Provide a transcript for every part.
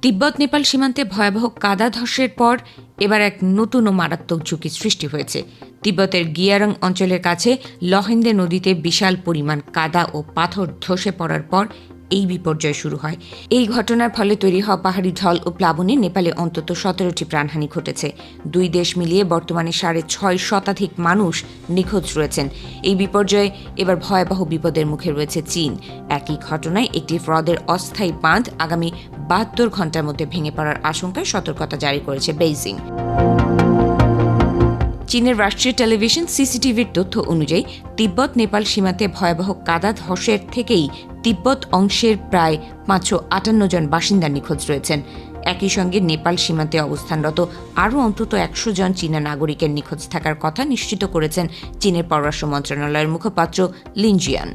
তিব্বত নেপাল সীমান্তে ভয়াবহ কাদা ধসের পর এবার এক নতুন ও মারাত্মক ঝুঁকির সৃষ্টি হয়েছে। তিব্বতের গিয়ারং অঞ্চলের কাছে লহেন্দে নদীতে বিশাল পরিমাণ কাদা ও পাথর ধসে পড়ার পর এই বিপর্যয় শুরু হয়। এই ঘটনার ফলে তৈরি হওয়া পাহাড়ি ঢল ও প্লাবনে নেপালে অন্তত 17টি প্রাণহানি ঘটেছে। দুই দেশ মিলিয়ে বর্তমানে 6.5 শতাধিক মানুষ নিখোঁজ রয়েছেন। এই বিপর্যয়ে এবার ভয়াবহ বিপদের মুখে রয়েছে চীন। একই ঘটনায় একটি হ্রদের অস্থায়ী বাঁধ আগামী 72 ঘণ্টার মধ্যে ভেঙে পড়ার আশঙ্কায় সতর্কতা জারি করেছে বেইজিং। চীনের রাষ্ট্রীয় টেলিভিশন CCTVর তথ্য অনুযায়ী তিব্বত নেপাল সীমান্তে ভয়াবহ কাদা ধসের থেকেই তিব্বত অংশের প্রায় 558 জন বাসিন্দা নিখোঁজ রয়েছেন। একই সঙ্গে নেপাল সীমান্তে অবস্থানরত আরও অন্তত 100 জন চীনা নাগরিকের নিখোঁজ থাকার কথা নিশ্চিত করেছেন চীনের পররাষ্ট্র মন্ত্রণালয়ের মুখপাত্র লিনজিয়ান।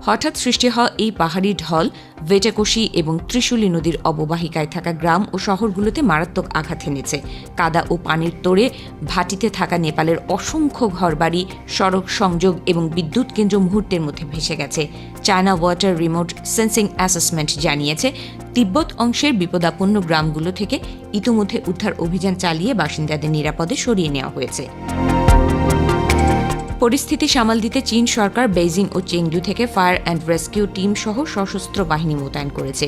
হঠাৎ সৃষ্টি হওয়া এই পাহাড়ি ঢল ভেটাকোশি এবং ত্রিশুলি নদীর অববাহিকায় থাকা গ্রাম ও শহরগুলোতে মারাত্মক আঘাত এনেছে। কাদা ও পানির তোড়ে ভাটিতে থাকা নেপালের অসংখ্য ঘরবাড়ি, সড়ক সংযোগ এবং বিদ্যুৎ কেন্দ্র মুহূর্তের মধ্যে ভেসে গেছে। China water remote sensing assessment জানিয়েছে, তিব্বত অংশের বিপদাপন্ন গ্রামগুলো থেকে ইতিমধ্যে উদ্ধার অভিযান চালিয়ে বাসিন্দাদের নিরাপদে সরিয়ে নেওয়া হয়েছে। পরিস্থিতি সামাল দিতে চীন সরকার বেইজিং ও চেংদু থেকে ফায়ার অ্যান্ড রেস্কিউ টিম সহ সশস্ত্র বাহিনী মোতায়েন করেছে।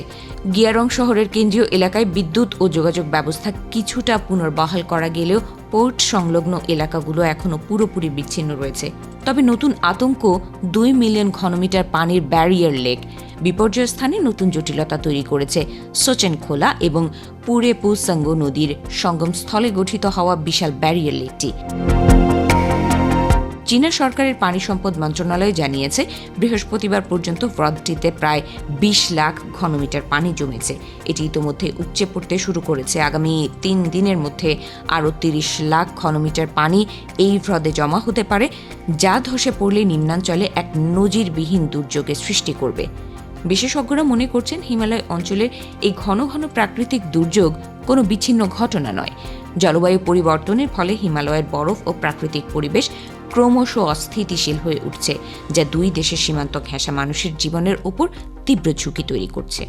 গিয়ারং শহরের কেন্দ্রীয় এলাকায় বিদ্যুৎ ও যোগাযোগ ব্যবস্থা কিছুটা পুনর্বহাল করা গেলেও পোর্ট সংলগ্ন এলাকাগুলো এখনও পুরোপুরি বিচ্ছিন্ন রয়েছে। তবে নতুন আতঙ্ক 2 মিলিয়ন ঘনমিটার পানির ব্যারিয়ার লেক। বিপর্যয় স্থানে নতুন জটিলতা তৈরি করেছে সোচেন খোলা এবং পুরেপু সঙ্গ নদীর সঙ্গমস্থলে গঠিত হওয়া বিশাল ব্যারিয়ার লেকটি। চীনা সরকারের পানি সম্পদ মন্ত্রণালয় জানিয়েছে, বৃহস্পতিবার পর্যন্ত হ্রদটিতে প্রায় 20 লাখ ঘনমিটার পানি জমেছে। এটি ইতিমধ্যে উপচে পড়তে শুরু করেছে। আগামী 3 দিনের মধ্যে আরও 30 লাখ ঘনমিটার পানি এই হ্রদে জমা হতে পারে, যা ধসে পড়লে নিম্নাঞ্চলে এক নজিরবিহীন দুর্যোগের সৃষ্টি করবে। বিশেষজ্ঞরা মনে করছেন, হিমালয় অঞ্চলের এই ঘন ঘন প্রাকৃতিক দুর্যোগ কোনো বিচ্ছিন্ন ঘটনা নয়। জলবায়ু পরিবর্তনের ফলে হিমালয়ের বরফ ও প্রাকৃতিক পরিবেশ ক্রমশ অস্থিতিশীল হয়ে উঠছে, যা দুই দেশের সীমান্ত ঘেঁষা মানুষের জীবনের ওপর তীব্র ঝুঁকি তৈরি করছে।